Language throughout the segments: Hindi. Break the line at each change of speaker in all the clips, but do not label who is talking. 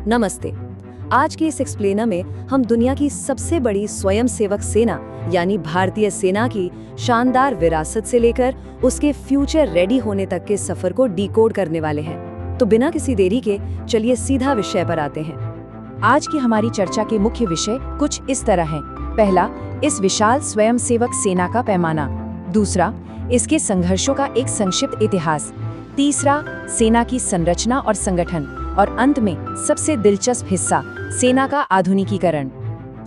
नमस्ते। आज के इस एक्सप्लेनर में हम दुनिया की सबसे बड़ी स्वयंसेवक सेना यानी भारतीय सेना की शानदार विरासत से लेकर उसके फ्यूचर रेडी होने तक के सफर को डिकोड करने वाले हैं। तो बिना किसी देरी के चलिए सीधा विषय पर आते हैं।
आज की हमारी चर्चा के मुख्य विषय कुछ इस तरह हैं। पहला, इस विशाल स्वयंसेवक सेना का पैमाना। दूसरा, इसके संघर्षों का एक संक्षिप्त इतिहास। तीसरा, सेना की संरचना और संगठन। और अंत में सबसे दिलचस्प हिस्सा, सेना का आधुनिकीकरण।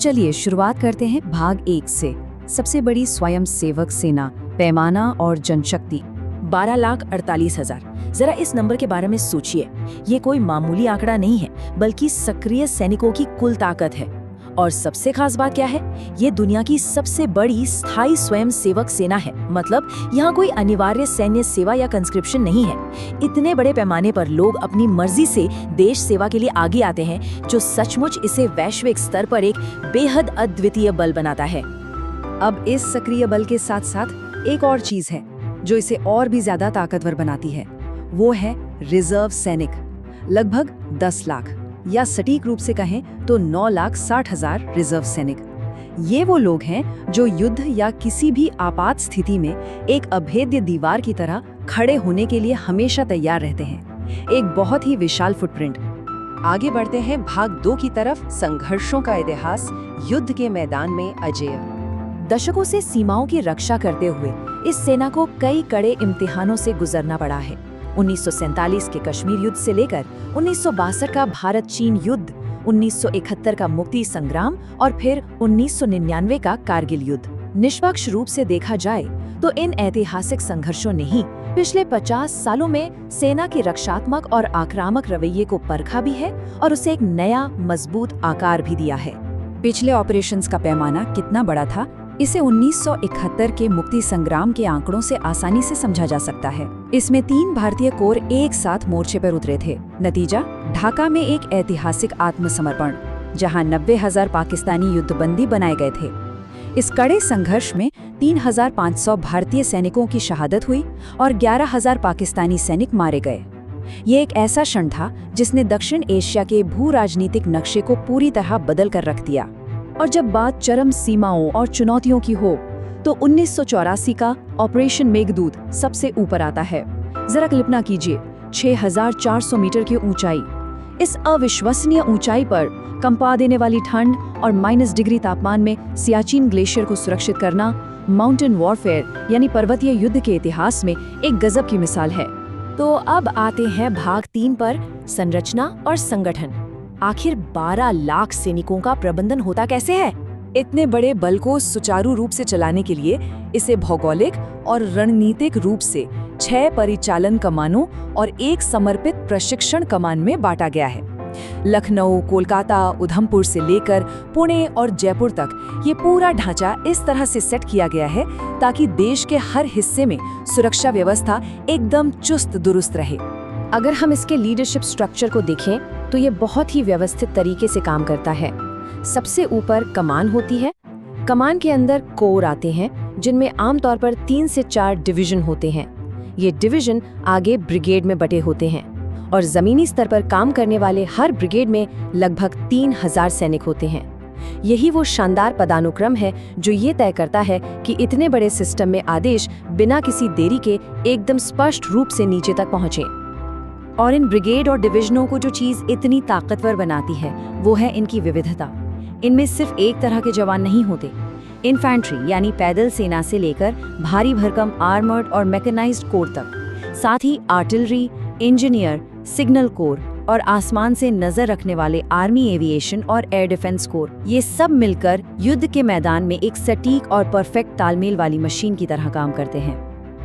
चलिए शुरुआत करते हैं भाग 1 से। सबसे बड़ी स्वयंसेवक सेना, पैमाना और जनशक्ति।
12,48,000। जरा इस नंबर के बारे में सोचिए। ये कोई मामूली आंकड़ा नहीं है, बल्कि सक्रिय सैनिकों की कुल ताकत है। और सबसे खास बात क्या है, ये दुनिया की सबसे बड़ी स्थायी स्वयंसेवक सेना है। मतलब यहाँ कोई अनिवार्य सैन्य सेवा या कंस्क्रिप्शन नहीं है। इतने बड़े पैमाने पर लोग अपनी मर्जी से देश सेवा के लिए आगे आते हैं, जो सचमुच इसे वैश्विक स्तर पर एक बेहद अद्वितीय बल बनाता है।
अब इस सक्रिय बल के साथ साथ एक और चीज है जो इसे और भी ज्यादा ताकतवर बनाती है। वो है रिजर्व सैनिक। लगभग 10 लाख या सटीक रूप से कहें तो 9,60,000 रिजर्व सैनिक। ये वो लोग हैं जो युद्ध या किसी भी आपात स्थिति में एक अभेद्य दीवार की तरह खड़े होने के लिए हमेशा तैयार रहते हैं। एक बहुत ही विशाल फुटप्रिंट।
आगे बढ़ते हैं भाग 2 की तरफ। संघर्षों का इतिहास, युद्ध के मैदान में अजेय।
दशकों से सीमाओं की रक्षा करते हुए इस सेना को कई कड़े इम्तिहानों से गुजरना पड़ा है। 1947 के कश्मीर युद्ध से लेकर 1962 का भारत चीन युद्ध, 1971 का मुक्ति संग्राम और फिर 1999 का कारगिल युद्ध। निष्पक्ष रूप से देखा जाए तो इन ऐतिहासिक संघर्षों ने ही पिछले 50 सालों में सेना के रक्षात्मक और आक्रामक रवैये को परखा भी है और उसे एक नया मजबूत आकार भी दिया है।
पिछले ऑपरेशंस का पैमाना कितना बड़ा था, इसे 1971 के मुक्ति संग्राम के आंकड़ों से आसानी से समझा जा सकता है। इसमें 3 भारतीय कोर एक साथ मोर्चे पर उतरे थे। नतीजा, ढाका में एक ऐतिहासिक आत्मसमर्पण, जहां 90,000 पाकिस्तानी युद्धबंदी बनाए गए थे। इस कड़े संघर्ष में 3,500 भारतीय सैनिकों की शहादत हुई और 11,000 पाकिस्तानी सैनिक मारे गए। ये एक ऐसा क्षण था जिसने दक्षिण एशिया के भू राजनीतिक नक्शे को पूरी तरह बदल कर रख दिया। और जब बात चरम सीमाओं और चुनौतियों की हो तो 1984 का ऑपरेशन मेघदूत सबसे ऊपर आता है। जरा कल्पना कीजिए, 6,400 मीटर की ऊंचाई। इस अविश्वसनीय ऊंचाई पर कंपा देने वाली ठंड और -डिग्री तापमान में सियाचिन ग्लेशियर को सुरक्षित करना माउंटेन वॉरफेयर यानी पर्वतीय युद्ध के इतिहास में एक गजब की मिसाल है।
तो अब आते हैं भाग 3 पर, संरचना और संगठन। आखिर 12 लाख सैनिकों का प्रबंधन होता कैसे है?
इतने बड़े बल को सुचारू रूप से चलाने के लिए इसे भौगोलिक और रणनीतिक रूप से 6 परिचालन कमानों और एक समर्पित प्रशिक्षण कमान में बांटा गया है। लखनऊ, कोलकाता, उधमपुर से लेकर पुणे और जयपुर तक ये पूरा ढांचा इस तरह से सेट किया गया है ताकि देश के हर हिस्से में सुरक्षा व्यवस्था एकदम चुस्त दुरुस्त रहे।
अगर हम इसके लीडरशिप स्ट्रक्चर को देखें तो ये बहुत ही व्यवस्थित तरीके से काम करता है। सबसे ऊपर कमान होती है। कमान के अंदर कोर आते हैं, जिनमें आमतौर पर 3 से 4 डिवीजन होते हैं। ये डिवीजन आगे ब्रिगेड में बटे होते हैं और जमीनी स्तर पर काम करने वाले हर ब्रिगेड में लगभग 3,000 सैनिक होते हैं। यही वो शानदार पदानुक्रम है जो ये तय करता है कि इतने बड़े सिस्टम में आदेश बिना किसी देरी के एकदम स्पष्ट रूप से नीचे तक पहुंचे। और इन ब्रिगेड और डिवीजनों को जो चीज इतनी ताकतवर बनाती है वो है इनकी विविधता। इनमें सिर्फ एक तरह के जवान नहीं होते। इन्फैंट्री यानी पैदल सेना से लेकर भारी भरकम आर्मर्ड और मैकेनाइज्ड कोर तक, साथ ही आर्टिलरी, इंजीनियर, सिग्नल कोर और आसमान से नजर रखने वाले आर्मी एविएशन और एयर डिफेंस कोर, ये सब मिलकर युद्ध के मैदान में एक सटीक और परफेक्ट तालमेल वाली मशीन की तरह काम करते हैं।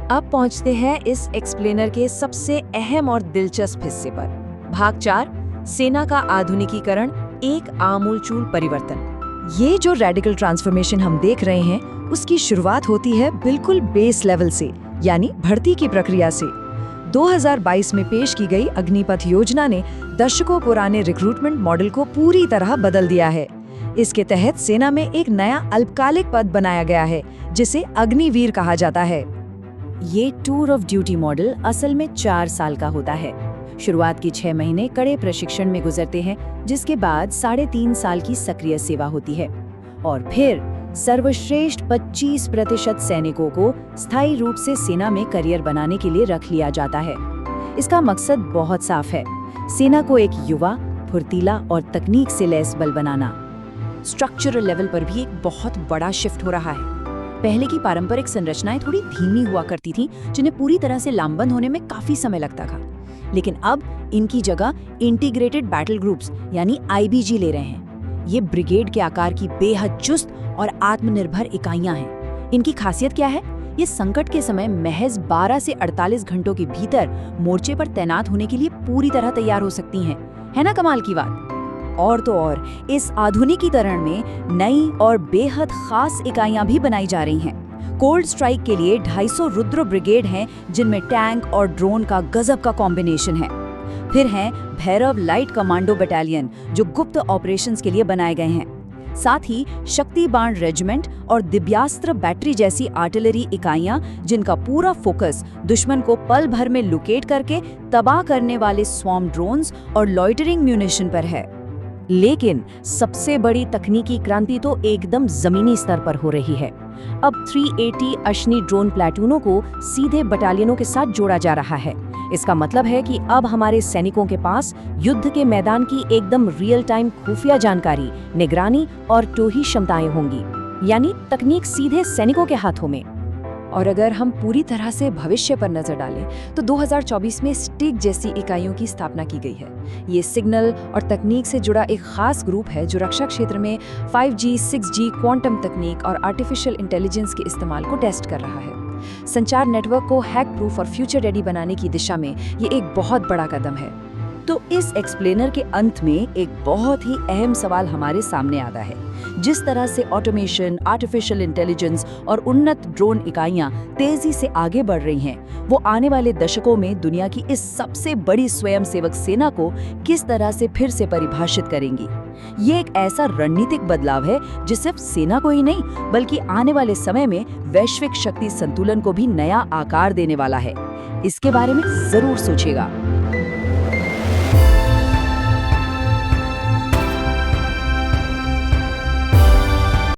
अब पहुंचते हैं इस एक्सप्लेनर के सबसे अहम और दिलचस्प हिस्से पर। भाग 4, सेना का आधुनिकीकरण, एक आमूलचूल परिवर्तन। ये जो रेडिकल ट्रांसफॉर्मेशन हम देख रहे हैं, उसकी शुरुआत होती है बिल्कुल बेस लेवल से, यानी भर्ती की प्रक्रिया से। 2022 में पेश की गई अग्निपथ योजना ने दशकों पुराने रिक्रूटमेंट मॉडल को पूरी तरह बदल दिया है। इसके तहत सेना में एक नया अल्पकालिक पद बनाया गया है, जिसे अग्निवीर कहा जाता है।
ये टूर ऑफ ड्यूटी मॉडल असल में 4 साल का होता है।
शुरुआत के 6 महीने कड़े प्रशिक्षण में गुजरते हैं, जिसके बाद 3.5 साल की सक्रिय सेवा होती है और फिर सर्वश्रेष्ठ 25% सैनिकों को स्थायी रूप से सेना में करियर बनाने के लिए रख लिया जाता है। इसका मकसद बहुत साफ है, सेना को एक युवा, फुर्तीला और तकनीक से लैस बल बनाना।
स्ट्रक्चरल लेवल पर भी एक बहुत बड़ा शिफ्ट हो रहा है।
पहले की पारंपरिक संरचनाएं थोड़ी धीमी हुआ करती थीं, जिन्हें पूरी तरह से लामबंद होने में काफी समय लगता था। लेकिन अब इनकी जगह इंटीग्रेटेड बैटल ग्रुप्स यानी आईबीजी ले रहे हैं। ये ब्रिगेड के आकार की बेहद चुस्त और आत्मनिर्भर इकाइयां हैं। इनकी खासियत क्या है? ये संकट के समय महज 12 से 48 घंटों के भीतर मोर्चे पर तैनात होने के लिए पूरी तरह तैयार हो सकती हैं। है ना कमाल की बात? और तो और इस आधुनिकीकरण में नई और बेहद खास इकाइयां भी बनाई जा रही हैं। कोल्ड स्ट्राइक के लिए 250 रुद्र ब्रिगेड हैं, जिनमें टैंक और ड्रोन का गजब का कॉम्बिनेशन है। फिर हैं भैरव लाइट कमांडो बटालियन, जो गुप्त ऑपरेशंस के लिए बनाए गए हैं। साथ ही शक्ति बाण रेजिमेंट और दिव्यास्त्र बैटरी जैसी आर्टिलरी इकाइयां, जिनका पूरा फोकस दुश्मन को पल भर में लोकेट करके तबाह करने वाले स्वॉर्म ड्रोन्स और लॉइटरिंग म्यूनिशन पर है।
लेकिन सबसे बड़ी तकनीकी क्रांति तो एकदम जमीनी स्तर पर हो रही है। अब 380 अश्नि ड्रोन प्लेटूनों को सीधे बटालियनों के साथ जोड़ा जा रहा है। इसका मतलब है कि अब हमारे सैनिकों के पास युद्ध के मैदान की एकदम रियल टाइम खुफिया जानकारी, निगरानी और टोही क्षमताएं होंगी, यानी तकनीक सीधे सैनिकों के हाथों में।
और अगर हम पूरी तरह से भविष्य पर नजर डालें तो 2024 में स्टिग जैसी इकाइयों की स्थापना की गई है। ये सिग्नल और तकनीक से जुड़ा एक खास ग्रुप है जो रक्षा क्षेत्र में 5G, 6G, क्वांटम तकनीक और आर्टिफिशियल इंटेलिजेंस के इस्तेमाल को टेस्ट कर रहा है। संचार नेटवर्क को हैक प्रूफ और फ्यूचर रेडी बनाने की दिशा में ये एक बहुत बड़ा कदम है। तो इस एक्सप्लेनर के अंत में एक बहुत ही अहम सवाल हमारे सामने आता है। जिस तरह से ऑटोमेशन, आर्टिफिशियल इंटेलिजेंस और उन्नत ड्रोन इकाइयां तेजी से आगे बढ़ रही हैं, वो आने वाले दशकों में दुनिया की इस सबसे बड़ी स्वयंसेवक सेना को किस तरह से फिर से परिभाषित करेंगी। ये एक ऐसा रणनीतिक बदलाव है जो सिर्फ सेना को ही नहीं, बल्कि आने वाले समय में वैश्विक शक्ति संतुलन को भी नया आकार देने वाला है। इसके बारे में जरूर सोचिएगा।